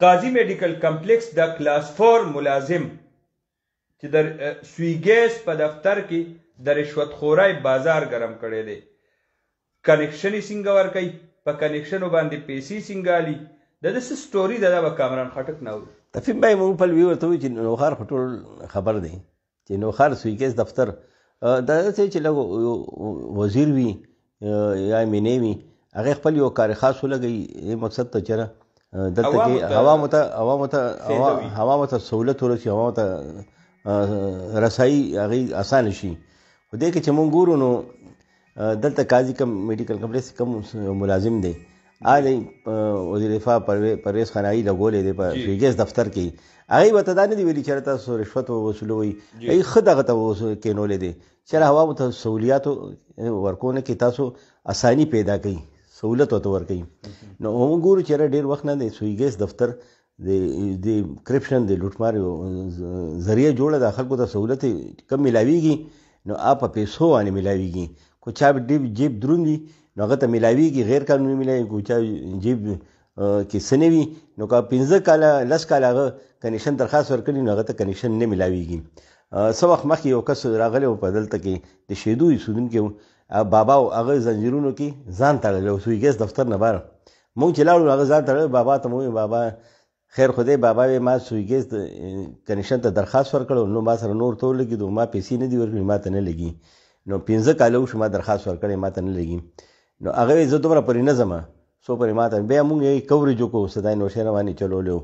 قاضي میډیکل کمپلیکس د کلاس 4 ملازم چې د سویګیس په دفتر کې د رشوت خورای بازار ګرم کړی دی. کنیکشن یې څنګه ورکوي، په کنیکشنو باندې پیسې څنګه الي، د ده څه سټوري ده، دا به کامران خټک نه اوري. تفیم بھائی مونږ په وی ورته وایي چې نوښار خو ټول خبر دی چې نوښار سویګیس دفتر دا څه چې لږ وزیر وي یا مینې وي هغې خپل یو کار خاص ولګوي مقصد ته چېرې دلته کې عوامو ته سهولت ورسي، عوامو ته رسایي هغې اسانه شي. خو دې کې چې مونږ ګورو نو دلته قاضي کم میډیکل کمپلیکس کم ملازم دی وزیر دفاع پرویز خان هغې لګولی دی په سویګیس دفتر کې. هغې به ته دا نه دي ویلي چېرې تاسو رشوت وصولوئ، هغې ښه دغه ته کېنولی دی چېرې عوامو ته سهولیاتو ورکونه کې تاسو اساني پیدا کوي، سهولت ورته ورکوي. نو موږ ګورو چېرې ډېر وخت نه دی سویګیس دفتر د کرپشن د لوټمار یو ذریعه جوړه ده، خلکو ته سهولت کم میلاویږي نو په پیسو باندې میلاویږي. کو چا جیب دروند وي نو هغه ته میلاویږي، غیر قانوني میلاوي. کو چا جیب کې څه نه وي نو که 15 کاله 10 کاله هغه کنیشن درخواست ورکړي نو هغه ته کنیشن نه میلاویږي. څه وخت مخکې یو کس راغلی و په دلته کې د شیدو ایسودونکی و، بابا و هغه زنجیرونو کې ځان تړلی و سویګیس دفتر نه بهر. مونږ چې لاړو هغه ځان تړلی، بابا ته مو وویل بابا خیر خدای بابا وی ما سویګیس کنیشن ته درخواست ورکړو نو ما سره نور تور لګېدو، ما پیسې نه دي ورکړي، ما ته نه لګي. نو 15 کاله وشو ما درخواست ورکړی، ما ته نه لګي. نو هغه وی زه دومره پرې نه ځم څو پرې ما ته. بیا مونږ یې کوریج وکړو، صدای نوشیره باندې چلولی و،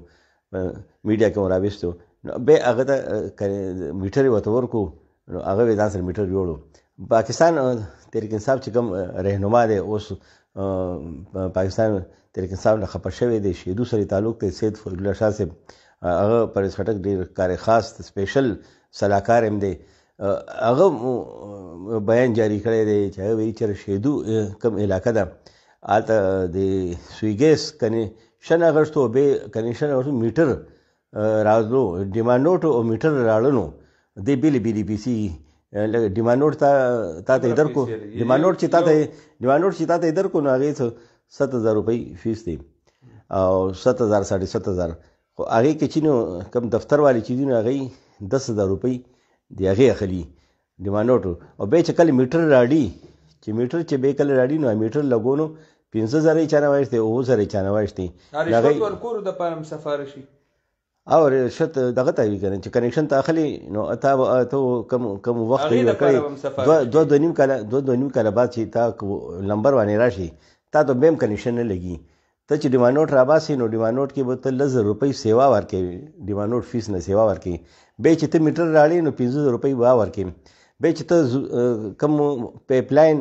میډیا کې مو راویستو. نو بیا هغه ته میټر یې ورته ورکړو نو هغه وی ځان سره میټر جوړو. پاکستان تحریک انصاف چې کوم رهنما دی اوس پاکستان تحریک انصاف نه خفه شوی دی، شیدو سره تعلق دی، سید فضل الله شاه صاحب هغه پرویز خټک ډېر کار خاص سپیشل صلاحکار هم دی، هغه بیان جاری کړی دی چې هغه وایي چې شیدو کوم علاقه ده هلته د سویګیس کنیشن اخیستو، بیا کنیشن اخیستو میټر راوړلو، ډیمانډ نوټ او میټر راوړلو، دې بېلې بېلې پیسې ډیمانډ نوټ تا ته یې درکړو، ډیمانډ نوټ چې تا ته یې درکړو نو هغې 7000 روپۍ فیس دی او 7000 7.5 خو هغې کې چې نو کوم دفتر والي چې دي نو هغې 10,000 روپۍ د هغې اخلي ډیمانډ نوټ. او بیا چې کله میټر راړي چې میټر چې بیا کله راړي نو میټر لګو نو 15,000 یې چانه وایستی، 9,000 یې چانه وایستی. رشوت ورکولو دپاره هم سفارشي او رشوت دغه ته وي که نه چې کنیکشن ته اخلي نو ته کم وخت یې ورکړی 2.5 کاله بعد چې تا نمبر باندې راشي تا ته بیا هم کنیکشن نه لګي. ته چې ډیمانډ نوټ راباسي نو ډیمانډ نوټ کې به ته 10,000 روپۍ سیوا ورکوي، ډیمانډ نوټ فیس نه سیوا ورکوي. بیا چې ته میټر راړې نو 15,000 روپۍ به ورکوي. بیا چې ته کم پیپ لاین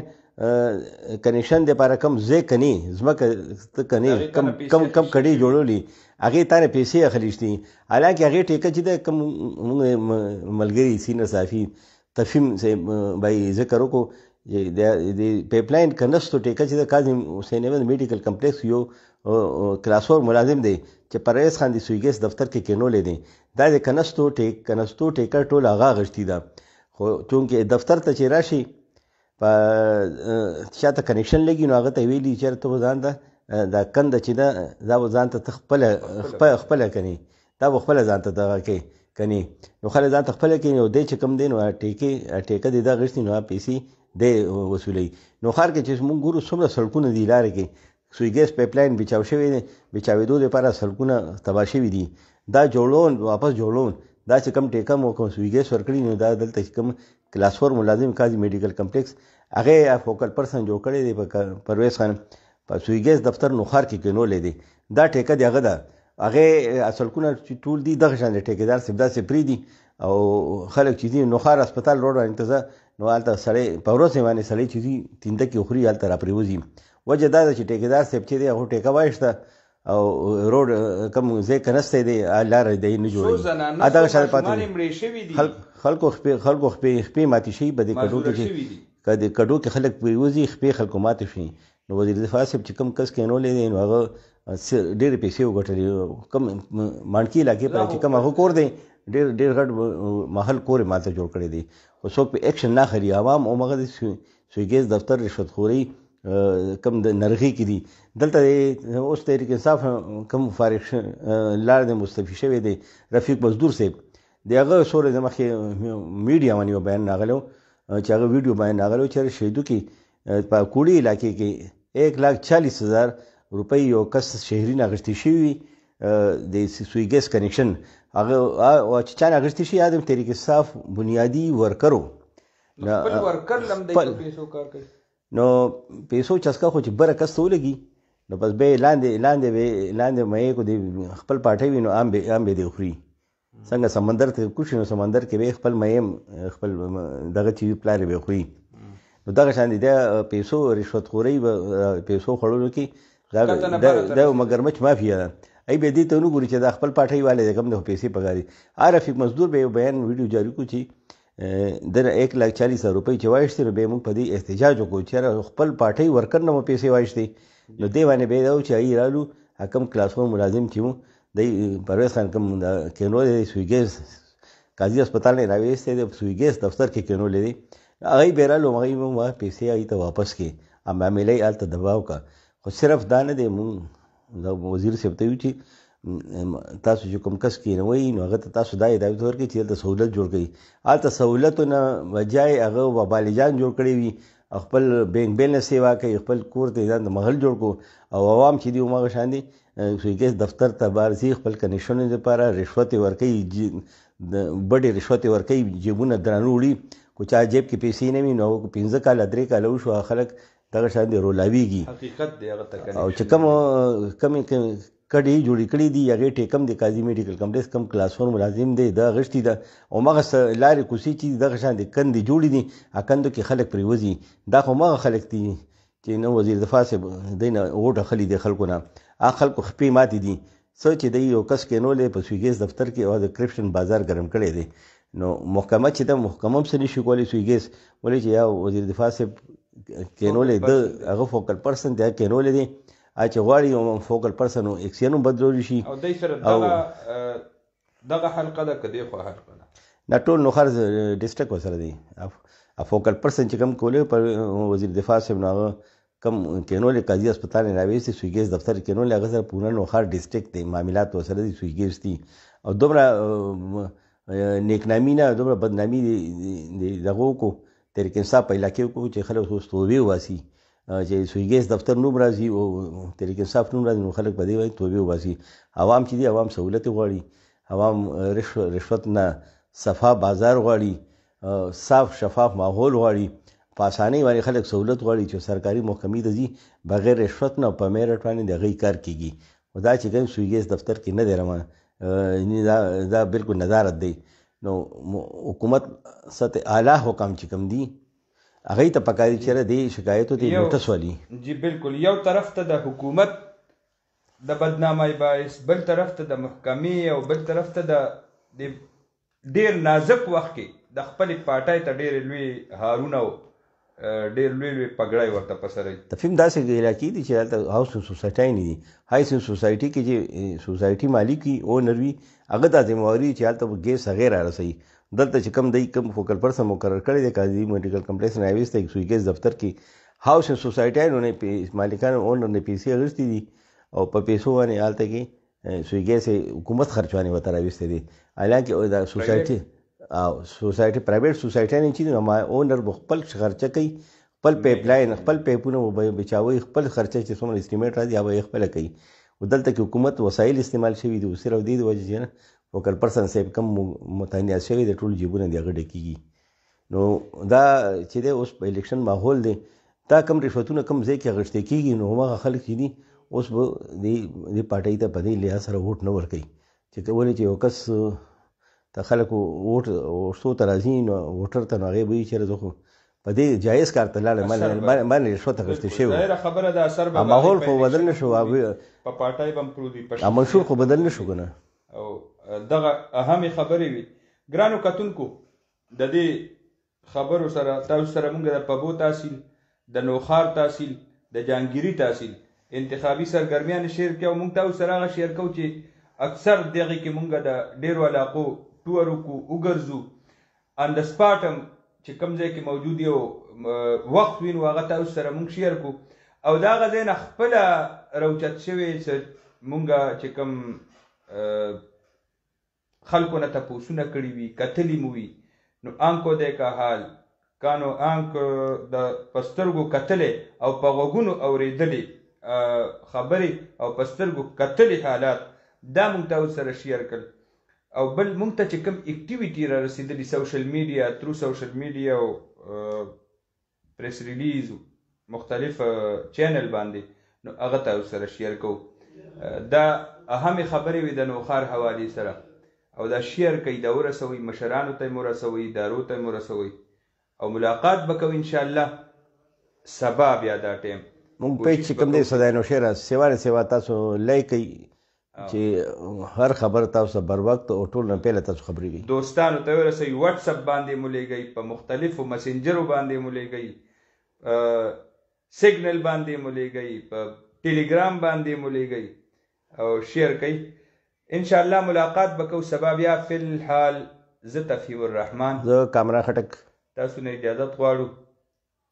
کنیکشن دپاره کم ځای کنې ځمکه ته کنې کم کډې جوړولي هغې تا نه پیسې اخلیشتي، حالانکې هغې ټیکه چې ده کوم موږ ملګري سینر صافي تفیم صاحب بھائی ذکر وکړو د پیپ لاین کنستو ټیکه چې ده کاظم حسین احمد میډیکل کمپلیکس یو کلاس 4 ملازم دی چې پرویز خان د سویګیس دفتر کې کینولی دی، دا د کنستو ټیکه ټول هغه اخیستې ده. خو چونکې دفتر ته چې راشي په چاته کنیکشن لګي نو هغه ته ویلي چېرې ته به ځان ته دا کنده چې ده دا به ځان ته ته خپله کنې، دا به خپله ځان ته دغه کې کنې نو خلک ځان ته خپله کوي. نو دی چې کوم دی نو ټیکه د ده اخیستې نو هغه پیسې دی وصولوي. نو ښار کې چې موږ ګورو څومره سړکونه دي لارې کې سویګیس پیپ لاین بچاو شوی دی، بچاوېدو دپاره سړکونه تباه شوي دي، دا جوړون واپس جوړون دا چې کوم ټیکه مو کوم سویګیس ورکړي نو دا دلته چې کوم کلاس 4 ملازم قاضي میډیکل کمپلیکس هغې فوکل پرسن جوړ کړی دی پرویز خان په سویګیس دفتر نوښار کې کینولی دی. دا ټیکه د هغه ده، هغې سړکونه چې ټول دي دغه شان د ټیکېدار صاحب داسې پرېږدي او خلک چې دي نوښار هسپتال روډ باندې ته ځه نو هلته سړی په ورځ باندې سړی چې دي تینده کې خوري هلته را پرېوځي. وجه دا ده چې ټیکېدار صاحب چې دی هغه ټیکه وایسته او روډ کوم ځای که نستی دی لاره دی نه جوړوي دغه شان پاتې خلکو خپې ماتې شي په دې کډو کې چې که د کډو کې خلک پرېوځي خپې خلکو ماتې شي. نو وزیر دفاع صاحب چې کوم کس کینولی دی نو هغه ډېرې پیسې وګټلې، کوم مانکي علاقې پر چې کوم هغه کور دی ډېر غټ محل کور یې ماته جوړ کړی دی خو څوک په ایکشن نه اخلي. عوام همغه د سویګیس دفتر رشوت خورۍ کم د نرغي کې دي دلته اوس تحریک انصاف کم فارغ لاړ دی مستفي شوی دی رفیق مزدور صاحب د هغه سورې د مخکې میډیا باندې یو بیان راغلی چې هغه ویډیو باندې راغلی چې شهیدو کې په کوړي علاقې کې 1,40,000 روپۍ یو کس شهري نه اخیستې شوي د سوی ګیس کنیکشن هغه چې چا نه اخیستې شي ادم تحریک انصاف بنیادي ورکرو خپل ورکر لم دی پیسو کار کوي نو پیسو چسکا خو چې بره کس ته ولګي نو بس به لاندې مې کو د خپل پاټوي وي نو ام به دی خوري څنګه سمندر ته کوشي نو سمندر کې به خپل مې خپل دغه چیز پلار به خوري نو دغه شان دي د پیسو رشوت خوري پیسو خړولو کې دا مگرمچ مافیا ای به دې ته نو ګوري چې دا خپل پاټوي والے کم نه پیسې پګاري رفیق مزدور به بیان ویډیو جاری کو چې د 1,40,000 روپۍ چې وایشتي نو به موږ په دې احتجاج وکړو چې خپل پاټوي ورکر نه پیسې وایشتي نو دې باندې به دا چې ای رالو حکم کلاس فور ملازم چې د پرویز خان کوم کینول دی سویګیس قاضي هسپتال نه راوېسته د سویګیس دفتر کې کینول دی هغه بیرالو هغه مو پیسې ای ته واپس کې اما ملي آلته دباو کا خو صرف دا نه دی مون د وزیر صاحب ته چې تاسو چې کوم کس کې نه وای نو هغه تاسو دا هدایت ورکړي چې د سہولت جوړ کړي آلته سہولتونه بجای هغه وبالجان جوړ کړي وي خپل بینک بیلنس سیوا کوي خپل کور ته ځان د محل جوړ کو او عوام چې دی عمر شان دي سویګیس دفتر ته بارزي خپل کنیکشن لپاره رشوت ورکوي بډې رشوت ورکوي جیبونه درانه وړي کو چا جیب کې پیسې نه وي نو 15 کاله 3 کاله وشو خلک دغه شان دي رولاویږي حقیقت دی هغه ته او چې کم کډي جوړې کړې دي هغه ټیکم د قاضي میډیکل کمپلیکس کم کلاس فور ملازم دی د غشتي د او مغه لارې کوسي چې دغه شان دي کندي جوړې دي اکندو کې خلک پریوزي دا خو مغه خلک دي چې نو وزیر دفاع صاحب دینه وټه خلی د خلکو نه خلکو خپې ماتې دي څه چې د یو کس کینولې په سویګیس دفتر کې او د کرپشن بازار ګرم کړی دی نو محکمه چې د محکمه هم څه نشي کولی سویګیس ولې چې یا وزیر دفاع صاحب کینولې د هغه فوکل پرسن دی کینولې دی چې غواړي یو فوکل پرسن او اکسیون بدلول شي او دای سره دغه حلقه ده کدی خو حلقه نه ټول نو خرز ډیسټریکټ وسره دی فوکل پرسن چې کوم کولې پر وزیر دفاع صاحب نو کم کینول قاضي هسپتال نه راوېستي سویګیس دفتر کینول هغه سره پوره نوخار ډیسټریکټ دی معاملات وسره دي سویګیس دي او دومره نیکنامي نه دومره بدنامي دغه کو تحریک انصاف په علاقې کو چې خلک اوس توبې واسي چې سویګیس دفتر نوم راځي او تحریک انصاف نوم راځي نو خلک په دې وایي توبې واسي عوام چې دي عوام سہولت غواړي عوام رشوت نه صفا بازار غواړي صاف شفاف ماحول غواړي په اسانۍ باندې خلک سہولت غواړي چې سرکاري محکمې ته ځي بغیر رشوت نه په میرټ باندې د هغې کار کیږي او دا چې کوم سویګیس دفتر کې نه دی روان دا بالکل نظارت دی نو حکومت سطح اعلی حکام چې کوم دي هغې ته پکاري چې دی شکایتو ته نوټس والي جی بالکل یو طرف ته د حکومت د بدنامۍ باعث بل طرف ته د محکمې او بل طرف ته د ډیر نازک وخت کې د خپل پاټای ته ډیر لوی هارونه ډیر لوی پګړای ورته پسره تفهم داسې علاقې دي چې هلته هاوسنګ سوسایټي نه دي هاوسنګ سوسایټي کې چې سوسایټي مالک وي اونر وي هغه دا ذمہواري چې هلته ګیس هغې رارسوي دلته چې کم دی کم فوکل پرسن مقرر کړی دی قاضي میډیکل کمپلیکس نه راوېستی سویګیس دفتر کې هاوسنګ سوسایټیانو نه مالکانو اونر نه پیسې اخیستې دي او په پیسو باندې هلته کې سویګیس حکومت خرچوانې ورته راوېستی دي حالانکه دا سوسایټي او سوسایټي پرایویټ سوسایټي نه چې ما اونر خپل خرچه کوي خپل پیپ لاین خپل پیپونه بچاوي خپل خرچه چې څومره اسټیمیټ راځي هغه خپل کوي او دلته کې حکومت وسایل استعمال شوي دي صرف دې وجه چې فوکل پرسن صاحب کم متعینات شوي د ټول جیبونه دی هغه ډکېږي نو دا چې دی اوس په الیکشن ماحول دی دا کم رشوتونه کم ځای کې اخیستل کېږي نو هماغه خلک چې دي اوس به دې پارټۍ ته په دې لحاظ سره ووټ نه ورکوي چې ولې چې یو کس ته خلکو ووټ ورسو ته راځي نو ووټر ته نو هغې به وي چېرې زه خو په دې جایز کار ته لاړم باندې رشوت اخیستل شوی خبره ده اثر به ماحول خو بدل نه شو په پاټای به هم پرودي منشور خو بدل نه شو که نه او دغه اهمې خبرې وي ګرانو کتونکو د دې خبرو سره تاسو سره موږ د پبو تحصیل د نوخار تحصیل د جانګیري تحصیل انتخابي سرګرمیان شیر کوي او موږ تاسو سره هغه شیر کوو چې اکثر دغه کې موږ د ډیرو علاقو ټور وکړو وګرځو ان د سپاټ هم چې کوم ځای کې موجود یو وخت وینو هغه تاسو سره موږ شیر کوو او دا غځای نه خپله راوچت شوې چې مونږه چې کوم خلکو نه تپوسونه کړي وي کتلي مو وي نو آنکو دی کا حال کانو آنک د پسترګو کتلې او په غوږونو اورېدلې خبرې او پسترګو کتلې حالات دا مونږ ته سره شیر کړل او بل مونږ ته چې کوم اکټیویټي را رسېدلي سوشل میډیا ترو سوشل میډیا او پریس ریلیز مختلف چینل باندې نو هغه ته سره شیر کوو دا اهمې خبرې وي د نوخار حوالې سره او دا شیر کوي دا ورسوئ مشرانو ته مو رسوئ ادارو ته مو رسوئ او ملاقات به کوو انشاءالله سبا بیا دا ټیم مونږ پیج چې کوم دی صدای نوشیره سیوا نه سیوا تاسو لایک کوئ چې هر خبر تاسو بر وخت او ټول نه پهله تاسو خبرې وي دوستانو ته ورسوئ واتس اپ باندې مو لیږئ په مختلفو مسنجرو باندې مو لیږئ سیګنل باندې مو لیږئ په ټیلیګرام باندې مو لیږئ او شیر کوئ انشاءالله ملاقات به کوو سبا بیا فی الحال زه تفیع الرحمن زه کامرا خټک تاسو نه اجازت غواړو